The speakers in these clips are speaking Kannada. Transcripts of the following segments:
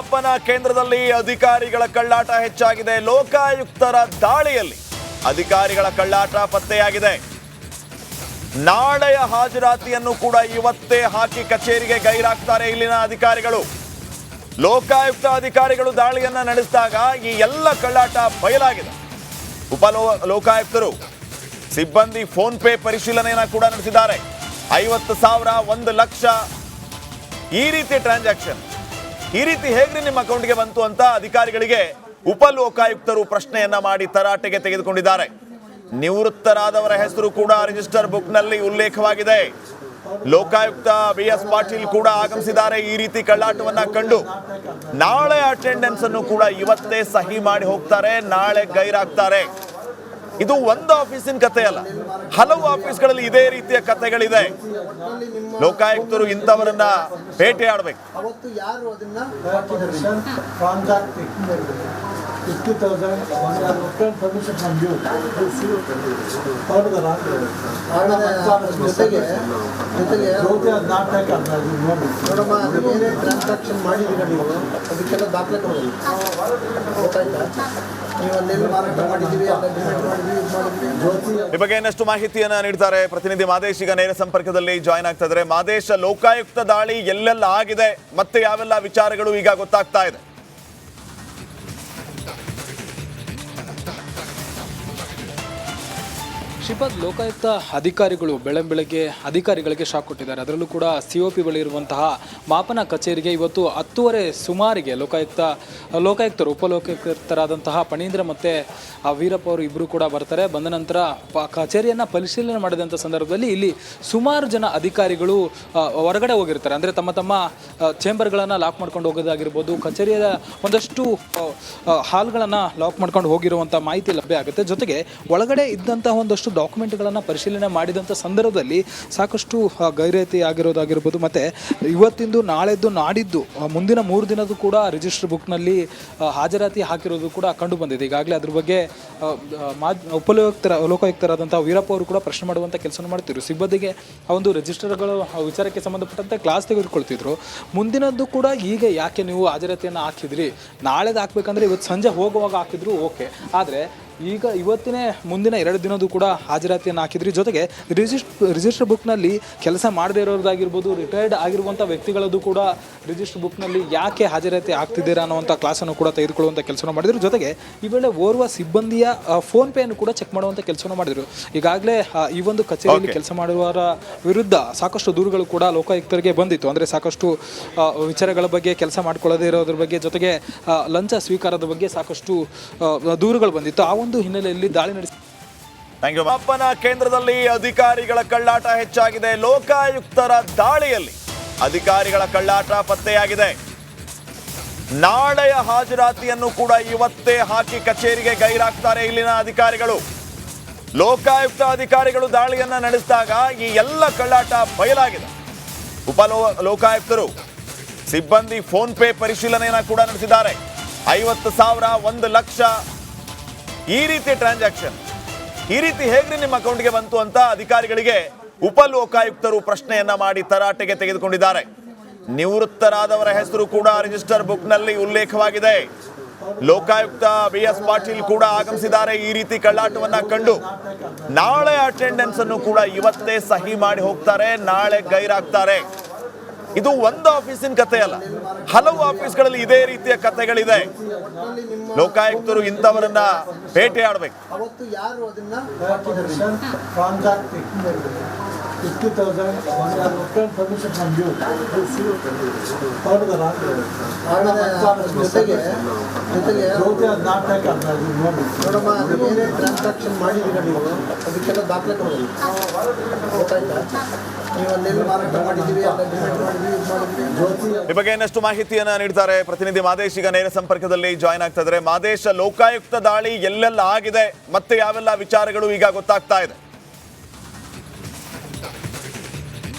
ಮಾಪನ ಕೇಂದ್ರದಲ್ಲಿ ಅಧಿಕಾರಿಗಳ ಕಳ್ಳಾಟ ಹೆಚ್ಚಾಗಿದೆ. ಲೋಕಾಯುಕ್ತರ ದಾಳಿಯಲ್ಲಿ ಅಧಿಕಾರಿಗಳ ಕಳ್ಳಾಟ ಪತ್ತೆಯಾಗಿದೆ. ನಾಳೆಯ ಹಾಜರಾತಿಯನ್ನು ಕೂಡ ಇವತ್ತೇ ಹಾಕಿ ಕಚೇರಿಗೆ ಗೈರಾಗ್ತಾರೆ ಇಲ್ಲಿನ ಅಧಿಕಾರಿಗಳು. ಲೋಕಾಯುಕ್ತ ಅಧಿಕಾರಿಗಳು ದಾಳಿಯನ್ನ ನಡೆಸಿದಾಗ ಈ ಎಲ್ಲ ಕಳ್ಳಾಟ ಬಯಲಾಗಿದೆ. ಲೋಕಾಯುಕ್ತರು ಸಿಬ್ಬಂದಿ ಫೋನ್ ಪೇ ಪರಿಶೀಲನೆಯನ್ನ ಕೂಡ ನಡೆಸಿದ್ದಾರೆ. 50,000, 1 ಲಕ್ಷ ಈ ರೀತಿ ಟ್ರಾನ್ಸಾಕ್ಷನ್, ಈ ರೀತಿ ಹೇಗ್ರಿ ನಿಮ್ಮ ಅಕೌಂಟ್ಗೆ ಬಂತು ಅಂತ ಅಧಿಕಾರಿಗಳಿಗೆ ಉಪಲೋಕಾಯುಕ್ತರು ಪ್ರಶ್ನೆಯನ್ನ ಮಾಡಿ ತರಾಟೆಗೆ ತೆಗೆದುಕೊಂಡಿದ್ದಾರೆ. ನಿವೃತ್ತರಾದವರ ಹೆಸರು ಕೂಡ ರಿಜಿಸ್ಟರ್ ಬುಕ್ ನಲ್ಲಿ ಉಲ್ಲೇಖವಾಗಿದೆ. ಲೋಕಾಯುಕ್ತ BS ಪಾಟೀಲ್ ಕೂಡ ಆಗಮಿಸಿದ್ದಾರೆ. ಈ ರೀತಿ ಕಳ್ಳಾಟವನ್ನ ಕಂಡು ನಾಳೆ ಅಟೆಂಡೆನ್ಸ್ ಅನ್ನು ಕೂಡ ಇವತ್ತೇ ಸಹಿ ಮಾಡಿ ಹೋಗ್ತಾರೆ, ನಾಳೆ ಗೈರಾಗ್ತಾರೆ. ಇದು ಒಂದು ಆಫೀಸಿನ ಕಥೆ ಅಲ್ಲ, ಹಲವು ಆಫೀಸ್ಗಳಲ್ಲಿ ಇದೇ ರೀತಿಯ ಕಥೆಗಳಿದೆ. ಲೋಕಾಯುಕ್ತರು ಇಂಥವರನ್ನ ಭೇಟಿಯಾಡಬೇಕು. ಈ ಬಗ್ಗೆ ಇನ್ನಷ್ಟು ಮಾಹಿತಿಯನ್ನ ನೀಡ್ತಾರೆ ಪ್ರತಿನಿಧಿ ಮಾದೇಶ್. ಈಗ ನೇರ ಸಂಪರ್ಕದಲ್ಲಿ ಜಾಯ್ನ್ ಆಗ್ತಾ ಇದ್ದಾರೆ. ಮಾದೇಶ್, ಲೋಕಾಯುಕ್ತ ದಾಳಿ ಎಲ್ಲೆಲ್ಲ ಆಗಿದೆ, ಮತ್ತೆ ಯಾವೆಲ್ಲ ವಿಚಾರಗಳು ಈಗ ಗೊತ್ತಾಗ್ತಾ ಇದೆ? ಶ್ರೀಪಾದ್, ಲೋಕಾಯುಕ್ತ ಅಧಿಕಾರಿಗಳು ಬೆಳಗ್ಗೆ ಅಧಿಕಾರಿಗಳಿಗೆ ಶಾಕ್ ಕೊಟ್ಟಿದ್ದಾರೆ. ಅದರಲ್ಲೂ ಕೂಡ COP ಬಳಿ ಇರುವಂತಹ ಮಾಪನ ಕಚೇರಿಗೆ ಇವತ್ತು 10:30 ಸುಮಾರಿಗೆ ಲೋಕಾಯುಕ್ತರು ಉಪಲೋಕಾಯುಕ್ತರಾದಂತಹ ಪಣೀಂದ್ರ ಮತ್ತು ವೀರಪ್ಪ ಅವರು ಇಬ್ಬರು ಕೂಡ ಬರ್ತಾರೆ. ಬಂದ ನಂತರ ಕಚೇರಿಯನ್ನು ಪರಿಶೀಲನೆ ಮಾಡಿದಂಥ ಸಂದರ್ಭದಲ್ಲಿ ಇಲ್ಲಿ ಸುಮಾರು ಜನ ಅಧಿಕಾರಿಗಳು ಹೊರಗಡೆ ಹೋಗಿರ್ತಾರೆ. ಅಂದರೆ ತಮ್ಮ ಚೇಂಬರ್ಗಳನ್ನು ಲಾಕ್ ಮಾಡ್ಕೊಂಡು ಹೋಗೋದಾಗಿರ್ಬೋದು, ಕಚೇರಿಯ ಒಂದಷ್ಟು ಹಾಲ್ಗಳನ್ನು ಲಾಕ್ ಮಾಡ್ಕೊಂಡು ಹೋಗಿರುವಂಥ ಮಾಹಿತಿ ಲಭ್ಯ ಆಗುತ್ತೆ. ಜೊತೆಗೆ ಒಳಗಡೆ ಇದ್ದಂತಹ ಒಂದಷ್ಟು ಡಾಕ್ಯುಮೆಂಟ್ಗಳನ್ನು ಪರಿಶೀಲನೆ ಮಾಡಿದಂಥ ಸಂದರ್ಭದಲ್ಲಿ ಸಾಕಷ್ಟು ಗೈರತಿ ಆಗಿರೋದಾಗಿರ್ಬೋದು, ಮತ್ತು ಇವತ್ತಿಂದು ನಾಳೆದ್ದು ನಾಡಿದ್ದು ಮುಂದಿನ 3 ದಿನದ್ದು ಕೂಡ ರಿಜಿಸ್ಟರ್ ಬುಕ್ನಲ್ಲಿ ಹಾಜರಾತಿ ಹಾಕಿರೋದು ಕೂಡ ಕಂಡು ಬಂದಿದೆ. ಈಗಾಗಲೇ ಅದ್ರ ಬಗ್ಗೆ ಲೋಕಾಯುಕ್ತರಾದಂಥ ವೀರಪ್ಪ ಅವರು ಕೂಡ ಪ್ರಶ್ನೆ ಮಾಡುವಂಥ ಕೆಲಸ ಮಾಡ್ತಿದ್ರು. ಸಿಬ್ಬಂದಿಗೆ ಆ ಒಂದು ರಿಜಿಸ್ಟರ್ಗಳು ವಿಚಾರಕ್ಕೆ ಸಂಬಂಧಪಟ್ಟಂತೆ ಕ್ಲಾಸ್ ತೆಗೆದುಕೊಳ್ತಿದ್ರು. ಮುಂದಿನದ್ದು ಕೂಡ ಈಗ ಯಾಕೆ ನೀವು ಹಾಜರಾತಿಯನ್ನು ಹಾಕಿದ್ರಿ, ನಾಳೆದು ಹಾಕ್ಬೇಕಂದ್ರೆ ಇವತ್ತು ಸಂಜೆ ಹೋಗುವಾಗ ಹಾಕಿದ್ರು ಓಕೆ, ಆದರೆ ಈಗ ಮುಂದಿನ 2 ದಿನದ್ದು ಕೂಡ ಹಾಜರಾತಿಯನ್ನು ಹಾಕಿದ್ರಿ. ಜೊತೆಗೆ ರಿಜಿಸ್ಟರ್ ಬುಕ್ನಲ್ಲಿ ಕೆಲಸ ಮಾಡದೇ ಇರೋದಾಗಿರ್ಬೋದು, ರಿಟೈರ್ಡ್ ಆಗಿರುವಂಥ ವ್ಯಕ್ತಿಗಳದ್ದು ಕೂಡ ರಿಜಿಸ್ಟರ್ ಬುಕ್ನಲ್ಲಿ ಯಾಕೆ ಹಾಜರಾತಿ ಆಗ್ತಿದ್ದೀರಾ ಅನ್ನೋವಂಥ ಕ್ಲಾಸನ್ನು ಕೂಡ ತೆಗೆದುಕೊಳ್ಳುವಂಥ ಕೆಲಸವನ್ನು ಮಾಡಿದರು. ಜೊತೆಗೆ ಈ ವೇಳೆ ಓರ್ವ ಸಿಬ್ಬಂದಿಯ ಫೋನ್ ಪೇಯನ್ನು ಕೂಡ ಚೆಕ್ ಮಾಡುವಂಥ ಕೆಲಸವನ್ನು ಮಾಡಿದರು. ಈಗಾಗಲೇ ಈ ಒಂದು ಕಚೇರಿಯಲ್ಲಿ ಕೆಲಸ ಮಾಡುವವರ ವಿರುದ್ಧ ಸಾಕಷ್ಟು ದೂರುಗಳು ಕೂಡ ಲೋಕಾಯುಕ್ತರಿಗೆ ಬಂದಿತ್ತು. ಅಂದರೆ ಸಾಕಷ್ಟು ವಿಚಾರಗಳ ಬಗ್ಗೆ, ಕೆಲಸ ಮಾಡ್ಕೊಳ್ಳದೇ ಇರೋದ್ರ ಬಗ್ಗೆ, ಜೊತೆಗೆ ಲಂಚ ಸ್ವೀಕಾರದ ಬಗ್ಗೆ ಸಾಕಷ್ಟು ದೂರುಗಳು ಬಂದಿತ್ತು. ಆ ಒಂದು ಹಿನ್ನೆಲೆಯಲ್ಲಿ ದಾಳಿ ನಡೆಸಿ ಮಾಪನ ಕೇಂದ್ರದಲ್ಲಿ ಅಧಿಕಾರಿಗಳ ಕಳ್ಳಾಟ ಹೆಚ್ಚಾಗಿದೆ. ಲೋಕಾಯುಕ್ತರ ದಾಳಿಯಲ್ಲಿ ಅಧಿಕಾರಿಗಳ ಕಳ್ಳಾಟ ಪತ್ತೆಯಾಗಿದೆ. ನಾಳೆಯ ಹಾಜರಾತಿಯನ್ನು ಕೂಡ ಇವತ್ತೇ ಹಾಕಿ ಕಚೇರಿಗೆ ಗೈರಾಗ್ತಾರೆ ಇಲ್ಲಿನ ಅಧಿಕಾರಿಗಳು. ಲೋಕಾಯುಕ್ತ ಅಧಿಕಾರಿಗಳು ದಾಳಿಯನ್ನ ನಡೆಸಿದಾಗ ಈ ಎಲ್ಲ ಕಳ್ಳಾಟ ಬಯಲಾಗಿದೆ. ಲೋಕಾಯುಕ್ತರು ಸಿಬ್ಬಂದಿ ಫೋನ್ ಪೇ ಪರಿಶೀಲನೆಯನ್ನ ಕೂಡ ನಡೆಸಿದ್ದಾರೆ. 50,000, 1 ಲಕ್ಷ ಈ ರೀತಿ ಟ್ರಾನ್ಸಾಕ್ಷನ್, ಈ ರೀತಿ ಹೇಗ್ರಿ ನಿಮ್ಮ ಅಕೌಂಟ್ಗೆ ಬಂತು ಅಂತ ಅಧಿಕಾರಿಗಳಿಗೆ ಉಪಲೋಕಾಯುಕ್ತರು ಪ್ರಶ್ನೆಯನ್ನ ಮಾಡಿ ತರಾಟೆಗೆ ತೆಗೆದುಕೊಂಡಿದ್ದಾರೆ. ನಿವೃತ್ತರಾದವರ ಹೆಸರು ಕೂಡ ರಿಜಿಸ್ಟರ್ ಬುಕ್ ನಲ್ಲಿ ಉಲ್ಲೇಖವಾಗಿದೆ. ಲೋಕಾಯುಕ್ತ BS ಪಾಟೀಲ್ ಕೂಡ ಆಗಮಿಸಿದ್ದಾರೆ. ಈ ರೀತಿ ಕಳ್ಳಾಟವನ್ನ ಕಂಡು ನಾಳೆ ಅಟೆಂಡೆನ್ಸ್ ಅನ್ನು ಕೂಡ ಇವತ್ತೇ ಸಹಿ ಮಾಡಿ ಹೋಗ್ತಾರೆ, ನಾಳೆ ಗೈರಾಗ್ತಾರೆ. ಇದು ಒಂದು ಆಫೀಸಿನ ಕಥೆ ಅಲ್ಲ, ಹಲವು ಆಫೀಸ್ಗಳಲ್ಲಿ ಇದೇ ರೀತಿಯ ಕಥೆಗಳಿದೆ. ಲೋಕಾಯುಕ್ತರು ಇಂಥವರನ್ನ ಭೇಟಿಯಾಡಬೇಕು. ಈ ಬಗ್ಗೆ ಇನ್ನಷ್ಟು ಮಾಹಿತಿಯನ್ನ ನೀಡ್ತಾರೆ ಪ್ರತಿನಿಧಿ ಮಾದೇಶ್. ಈಗ ನೇರ ಸಂಪರ್ಕದಲ್ಲಿ ಜಾಯ್ನ್ ಆಗ್ತಾ ಇದ್ದಾರೆ. ಮಾದೇಶ್, ಲೋಕಾಯುಕ್ತ ದಾಳಿ ಎಲ್ಲೆಲ್ಲ ಆಗಿದೆ, ಮತ್ತೆ ಯಾವೆಲ್ಲ ವಿಚಾರಗಳು ಈಗ ಗೊತ್ತಾಗ್ತಾ ಇದೆ?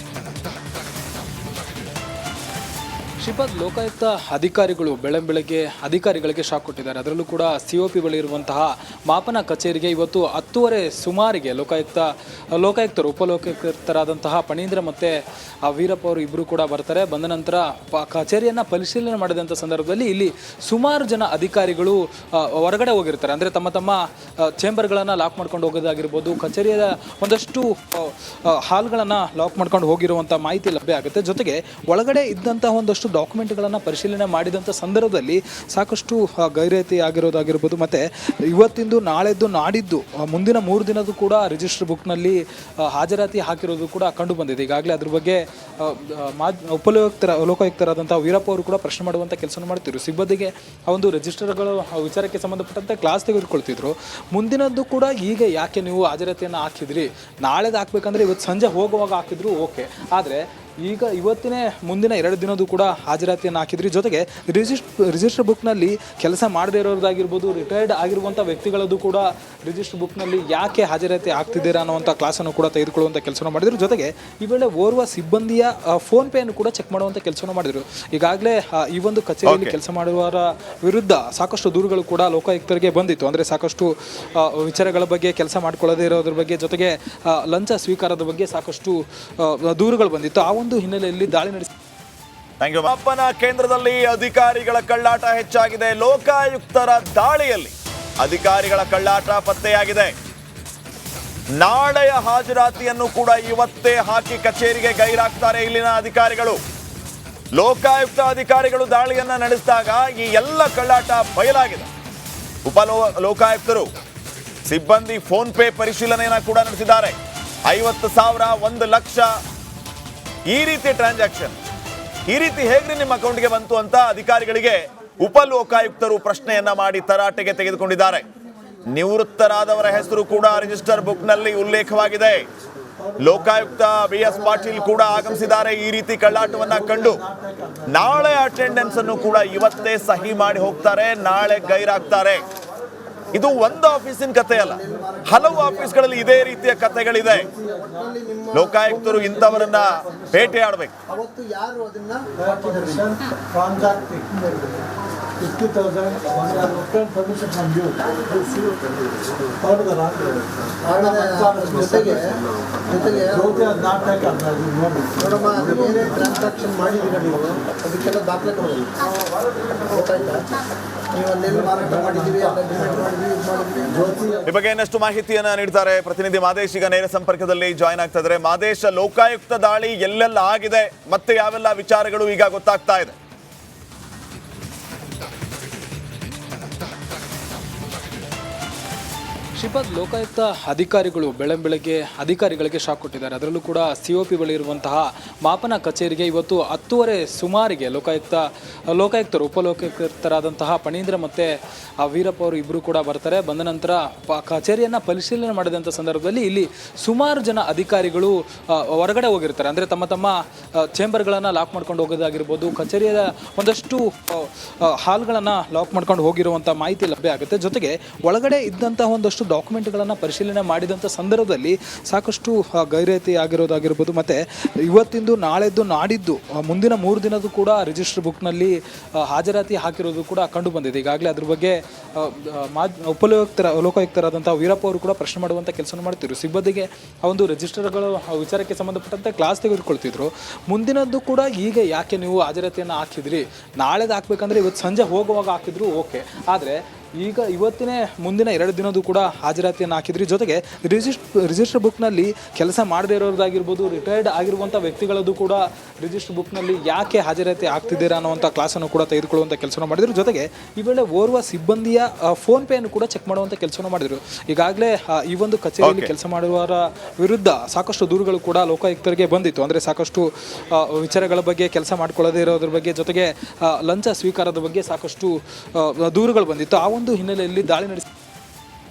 ಶ್ರೀಪಾದ್, ಲೋಕಾಯುಕ್ತ ಅಧಿಕಾರಿಗಳು ಬೆಳಗ್ಗೆ ಅಧಿಕಾರಿಗಳಿಗೆ ಶಾಕ್ ಕೊಟ್ಟಿದ್ದಾರೆ. ಅದರಲ್ಲೂ ಕೂಡ COP ಬಳಿ ಇರುವಂತಹ ಮಾಪನ ಕಚೇರಿಗೆ ಇವತ್ತು 10:30 ಸುಮಾರಿಗೆ ಲೋಕಾಯುಕ್ತರು ಉಪಲೋಕಾಯುಕ್ತರಾದಂತಹ ಫಣೀಂದ್ರ ಮತ್ತು ವೀರಪ್ಪ ಅವರು ಇಬ್ಬರು ಕೂಡ ಬರ್ತಾರೆ. ಬಂದ ನಂತರ ಕಚೇರಿಯನ್ನು ಪರಿಶೀಲನೆ ಮಾಡಿದಂಥ ಸಂದರ್ಭದಲ್ಲಿ ಇಲ್ಲಿ ಸುಮಾರು ಜನ ಅಧಿಕಾರಿಗಳು ಹೊರಗಡೆ ಹೋಗಿರ್ತಾರೆ. ಅಂದರೆ ತಮ್ಮ ಚೇಂಬರ್ಗಳನ್ನು ಲಾಕ್ ಮಾಡ್ಕೊಂಡು ಹೋಗೋದಾಗಿರ್ಬೋದು, ಕಚೇರಿಯ ಒಂದಷ್ಟು ಹಾಲ್ಗಳನ್ನು ಲಾಕ್ ಮಾಡ್ಕೊಂಡು ಹೋಗಿರುವಂಥ ಮಾಹಿತಿ ಲಭ್ಯ ಆಗುತ್ತೆ. ಜೊತೆಗೆ ಒಳಗಡೆ ಇದ್ದಂತಹ ಒಂದಷ್ಟು ಡಾಕ್ಯುಮೆಂಟ್ಗಳನ್ನು ಪರಿಶೀಲನೆ ಮಾಡಿದಂಥ ಸಂದರ್ಭದಲ್ಲಿ ಸಾಕಷ್ಟು ಗೈರತಿ ಆಗಿರೋದಾಗಿರ್ಬೋದು. ಮತ್ತು ಇವತ್ತಿಂದು ನಾಳೆದ್ದು ನಾಡಿದ್ದು ಮುಂದಿನ 3 ದಿನದ್ದು ಕೂಡ ರಿಜಿಸ್ಟರ್ ಬುಕ್ನಲ್ಲಿ ಹಾಜರಾತಿ ಹಾಕಿರೋದು ಕೂಡ ಕಂಡು ಬಂದಿದೆ. ಈಗಾಗಲೇ ಅದ್ರ ಬಗ್ಗೆ ಲೋಕಾಯುಕ್ತರಾದಂಥ ವೀರಪ್ಪ ಅವರು ಕೂಡ ಪ್ರಶ್ನೆ ಮಾಡುವಂಥ ಕೆಲಸ ಮಾಡ್ತಿದ್ರು. ಸಿಬ್ಬಂದಿಗೆ ಆ ಒಂದು ರಿಜಿಸ್ಟರ್ಗಳು ವಿಚಾರಕ್ಕೆ ಸಂಬಂಧಪಟ್ಟಂತೆ ಕ್ಲಾಸ್ ತೆಗೆದುಕೊಳ್ತಿದ್ರು. ಮುಂದಿನದ್ದು ಕೂಡ ಈಗ ಯಾಕೆ ನೀವು ಹಾಜರಾತಿಯನ್ನು ಹಾಕಿದ್ರಿ, ನಾಳೆದು ಹಾಕ್ಬೇಕಂದ್ರೆ ಇವತ್ತು ಸಂಜೆ ಹೋಗುವಾಗ ಹಾಕಿದ್ರು ಓಕೆ, ಆದರೆ ಈಗ ಮುಂದಿನ 2 ದಿನದ್ದು ಕೂಡ ಹಾಜರಾತಿಯನ್ನು ಹಾಕಿದ್ರಿ. ಜೊತೆಗೆ ರಿಜಿಸ್ಟರ್ ಬುಕ್ನಲ್ಲಿ ಕೆಲಸ ಮಾಡದೇ ಇರೋದಾಗಿರ್ಬೋದು, ರಿಟೈರ್ಡ್ ಆಗಿರುವಂಥ ವ್ಯಕ್ತಿಗಳದ್ದು ಕೂಡ ರಿಜಿಸ್ಟರ್ ಬುಕ್ನಲ್ಲಿ ಯಾಕೆ ಹಾಜರಾತಿ ಆಗ್ತಿದ್ದೀರಾ ಅನ್ನೋವಂಥ ಕ್ಲಾಸನ್ನು ಕೂಡ ತೆಗೆದುಕೊಳ್ಳುವಂಥ ಕೆಲಸ ಮಾಡಿದರು. ಜೊತೆಗೆ ಈ ವೇಳೆ ಓರ್ವ ಸಿಬ್ಬಂದಿಯ ಫೋನ್ಪೇಯನ್ನು ಕೂಡ ಚೆಕ್ ಮಾಡುವಂಥ ಕೆಲಸ ಮಾಡಿದರು. ಈಗಾಗಲೇ ಈ ಒಂದು ಕಚೇರಿಯಲ್ಲಿ ಕೆಲಸ ಮಾಡುವವರ ವಿರುದ್ಧ ಸಾಕಷ್ಟು ದೂರುಗಳು ಕೂಡ ಲೋಕಾಯುಕ್ತರಿಗೆ ಬಂದಿತ್ತು. ಅಂದರೆ ಸಾಕಷ್ಟು ವಿಚಾರಗಳ ಬಗ್ಗೆ ಕೆಲಸ ಮಾಡ್ಕೊಳ್ಳದೇ ಇರೋದ್ರ ಬಗ್ಗೆ, ಜೊತೆಗೆ ಲಂಚ ಸ್ವೀಕಾರದ ಬಗ್ಗೆ ಸಾಕಷ್ಟು ದೂರುಗಳು ಬಂದಿತ್ತು. ಆ ಒಂದು ಹಿನ್ನೆಲೆಯಲ್ಲಿ ದಾಳಿ ನಡೆಸಿ ಮಾಪನ ಕೇಂದ್ರದಲ್ಲಿ ಅಧಿಕಾರಿಗಳ ಕಳ್ಳಾಟ ಹೆಚ್ಚಾಗಿದೆ. ಲೋಕಾಯುಕ್ತರ ದಾಳಿಯಲ್ಲಿ ಅಧಿಕಾರಿಗಳ ಕಳ್ಳಾಟ ಪತ್ತೆಯಾಗಿದೆ. ನಾಳೆಯ ಹಾಜರಾತಿಯನ್ನು ಕೂಡ ಇವತ್ತೇ ಹಾಕಿ ಕಚೇರಿಗೆ ಗೈರಾಗ್ತಾರೆ ಇಲ್ಲಿನ ಅಧಿಕಾರಿಗಳು. ಲೋಕಾಯುಕ್ತ ಅಧಿಕಾರಿಗಳು ದಾಳಿಯನ್ನ ನಡೆಸಿದಾಗ ಈ ಎಲ್ಲ ಕಳ್ಳಾಟ ಬಯಲಾಗಿದೆ. ಲೋಕಾಯುಕ್ತರು ಸಿಬ್ಬಂದಿ ಫೋನ್ ಪೇ ಪರಿಶೀಲನೆಯನ್ನ ಕೂಡ ನಡೆಸಿದ್ದಾರೆ. 50,000, 1 ಲಕ್ಷ ಈ ರೀತಿ ಟ್ರಾನ್ಸಾಕ್ಷನ್, ಈ ರೀತಿ ಹೇಗ್ರಿ ನಿಮ್ಮ ಅಕೌಂಟ್ಗೆ ಬಂತು ಅಂತ ಅಧಿಕಾರಿಗಳಿಗೆ ಉಪಲೋಕಾಯುಕ್ತರು ಪ್ರಶ್ನೆಯನ್ನ ಮಾಡಿ ತರಾಟೆಗೆ ತೆಗೆದುಕೊಂಡಿದ್ದಾರೆ. ನಿವೃತ್ತರಾದವರ ಹೆಸರು ಕೂಡ ರಿಜಿಸ್ಟರ್ ಬುಕ್ನಲ್ಲಿ ಉಲ್ಲೇಖವಾಗಿದೆ. ಲೋಕಾಯುಕ್ತ BS ಪಾಟೀಲ್ ಕೂಡ ಆಗಮಿಸಿದ್ದಾರೆ. ಈ ರೀತಿ ಕಳ್ಳಾಟವನ್ನ ಕಂಡು ನಾಳೆ ಅಟೆಂಡೆನ್ಸ್ ಅನ್ನು ಕೂಡ ಇವತ್ತೇ ಸಹಿ ಮಾಡಿ ಹೋಗ್ತಾರೆ, ನಾಳೆ ಗೈರಾಗ್ತಾರೆ. ಇದು ಒಂದು ಆಫೀಸಿನ ಕಥೆ ಅಲ್ಲ, ಹಲವು ಆಫೀಸ್ಗಳಲ್ಲಿ ಇದೇ ರೀತಿಯ ಕಥೆಗಳಿದೆ. ಲೋಕಾಯುಕ್ತರು ಇಂಥವರನ್ನ ಭೇಟಿಯಾಡಬೇಕು. ಅವತ್ತು ಯಾರು ಅದನ್ನ 50,000 ಪರ್ಮಿಷನ್ ನೋಡಮ್ಮ, ಅದು ಏನೇ ಟ್ರಾನ್ಸಾಕ್ಷನ್ ಮಾಡಿದ್ದೀರ ನೀವು ಅದಕ್ಕೆಲ್ಲ ದಾಖಲೆ ಕೊಡೋದು ಗೊತ್ತಾಯ್ತಾ? ನೀವು ಅಲ್ಲೆಲ್ಲ ಮಾರಾಟ ಮಾಡಿದ್ದೀವಿ, ಈ ಬಗ್ಗೆ ಇನ್ನಷ್ಟು ಮಾಹಿತಿಯನ್ನ ನೀಡ್ತಾರೆ ಪ್ರತಿನಿಧಿ ಮಾದೇಶ್. ಈಗ ನೇರ ಸಂಪರ್ಕದಲ್ಲಿ ಜಾಯ್ನ್ ಆಗ್ತಾ ಇದ್ದಾರೆ. ಮಾದೇಶ್, ಲೋಕಾಯುಕ್ತ ದಾಳಿ ಎಲ್ಲೆಲ್ಲ ಆಗಿದೆ ಮತ್ತೆ ಯಾವೆಲ್ಲ ವಿಚಾರಗಳು ಈಗ ಗೊತ್ತಾಗ್ತಾ ಇದೆ? ಶ್ರೀಪಾದ್, ಲೋಕಾಯುಕ್ತ ಅಧಿಕಾರಿಗಳು ಬೆಳಗ್ಗೆ ಅಧಿಕಾರಿಗಳಿಗೆ ಶಾಕ್ ಕೊಟ್ಟಿದ್ದಾರೆ. ಅದರಲ್ಲೂ ಕೂಡ COP ಬಳಿ ಇರುವಂತಹ ಮಾಪನ ಕಚೇರಿಗೆ ಇವತ್ತು 10:30 ಸುಮಾರಿಗೆ ಲೋಕಾಯುಕ್ತರು ಉಪಲೋಕಾಯುಕ್ತರಾದಂತಹ ಫಣೀಂದ್ರ ಮತ್ತು ವೀರಪ್ಪ ಅವರು ಇಬ್ಬರು ಕೂಡ ಬರ್ತಾರೆ. ಬಂದ ನಂತರ ಕಚೇರಿಯನ್ನು ಪರಿಶೀಲನೆ ಮಾಡಿದಂಥ ಸಂದರ್ಭದಲ್ಲಿ ಇಲ್ಲಿ ಸುಮಾರು ಜನ ಅಧಿಕಾರಿಗಳು ಹೊರಗಡೆ ಹೋಗಿರ್ತಾರೆ. ಅಂದರೆ ತಮ್ಮ ಚೇಂಬರ್ಗಳನ್ನು ಲಾಕ್ ಮಾಡ್ಕೊಂಡು ಹೋಗೋದಾಗಿರ್ಬೋದು, ಕಚೇರಿಯ ಒಂದಷ್ಟು ಹಾಲ್ಗಳನ್ನು ಲಾಕ್ ಮಾಡ್ಕೊಂಡು ಹೋಗಿರುವಂಥ ಮಾಹಿತಿ ಲಭ್ಯ ಆಗುತ್ತೆ. ಜೊತೆಗೆ ಒಳಗಡೆ ಇದ್ದಂತಹ ಒಂದಷ್ಟು ಡಾಕ್ಯುಮೆಂಟ್ಗಳನ್ನು ಪರಿಶೀಲನೆ ಮಾಡಿದಂಥ ಸಂದರ್ಭದಲ್ಲಿ ಸಾಕಷ್ಟು ಗೈರತಿ ಆಗಿರೋದಾಗಿರ್ಬೋದು. ಮತ್ತು ಇವತ್ತಿಂದು ನಾಳೆದ್ದು ನಾಡಿದ್ದು ಮುಂದಿನ 3 ದಿನದ್ದು ಕೂಡ ರಿಜಿಸ್ಟರ್ ಬುಕ್ನಲ್ಲಿ ಹಾಜರಾತಿ ಹಾಕಿರೋದು ಕೂಡ ಕಂಡು ಬಂದಿದೆ. ಈಗಾಗಲೇ ಅದ್ರ ಬಗ್ಗೆ ಲೋಕಾಯುಕ್ತರಾದಂಥ ವೀರಪ್ಪ ಅವರು ಕೂಡ ಪ್ರಶ್ನೆ ಮಾಡುವಂಥ ಕೆಲಸ ಮಾಡ್ತಿದ್ರು. ಸಿಬ್ಬಂದಿಗೆ ಆ ಒಂದು ರಿಜಿಸ್ಟರ್ಗಳು ವಿಚಾರಕ್ಕೆ ಸಂಬಂಧಪಟ್ಟಂತೆ ಕ್ಲಾಸ್ ತೆಗೆದುಕೊಳ್ತಿದ್ರು. ಮುಂದಿನದ್ದು ಕೂಡ ಈಗ ಯಾಕೆ ನೀವು ಹಾಜರಾತಿಯನ್ನು ಹಾಕಿದ್ರಿ, ನಾಳೆದು ಹಾಕ್ಬೇಕಂದ್ರೆ ಇವತ್ತು ಸಂಜೆ ಹೋಗುವಾಗ ಹಾಕಿದ್ರು ಓಕೆ, ಆದರೆ ಮುಂದಿನ 2 ದಿನದ್ದು ಕೂಡ ಹಾಜರಾತಿಯನ್ನು ಹಾಕಿದ್ರಿ. ಜೊತೆಗೆ ರಿಜಿಸ್ಟರ್ ಬುಕ್ನಲ್ಲಿ ಕೆಲಸ ಮಾಡದೇ ಇರೋದಾಗಿರ್ಬೋದು, ರಿಟೈರ್ಡ್ ಆಗಿರುವಂಥ ವ್ಯಕ್ತಿಗಳದ್ದು ಕೂಡ ರಿಜಿಸ್ಟರ್ ಬುಕ್ನಲ್ಲಿ ಯಾಕೆ ಹಾಜರಾತಿ ಆಗ್ತಿದ್ದೀರಾ ಅನ್ನೋವಂಥ ಕ್ಲಾಸನ್ನು ಕೂಡ ತೆಗೆದುಕೊಳ್ಳುವಂಥ ಕೆಲಸ ಮಾಡಿದರು. ಜೊತೆಗೆ ಈ ವೇಳೆ ಓರ್ವ ಸಿಬ್ಬಂದಿಯ ಫೋನ್ ಪೇಯನ್ನು ಕೂಡ ಚೆಕ್ ಮಾಡುವಂಥ ಕೆಲಸ ಮಾಡಿದರು. ಈಗಾಗಲೇ ಈ ಒಂದು ಕಚೇರಿಯಲ್ಲಿ ಕೆಲಸ ಮಾಡುವವರ ವಿರುದ್ಧ ಸಾಕಷ್ಟು ದೂರುಗಳು ಕೂಡ ಲೋಕಾಯುಕ್ತರಿಗೆ ಬಂದಿತ್ತು. ಅಂದರೆ ಸಾಕಷ್ಟು ವಿಚಾರಗಳ ಬಗ್ಗೆ ಕೆಲಸ ಮಾಡ್ಕೊಳ್ಳದೇ ಇರೋದ್ರ ಬಗ್ಗೆ, ಜೊತೆಗೆ ಲಂಚ ಸ್ವೀಕಾರದ ಬಗ್ಗೆ ಸಾಕಷ್ಟು ದೂರುಗಳು ಬಂದಿತ್ತು. ಆ ಒಂದು ಹಿನ್ನೆಲೆಯಲ್ಲಿ ದಾಳಿ ನಡೆಸಿ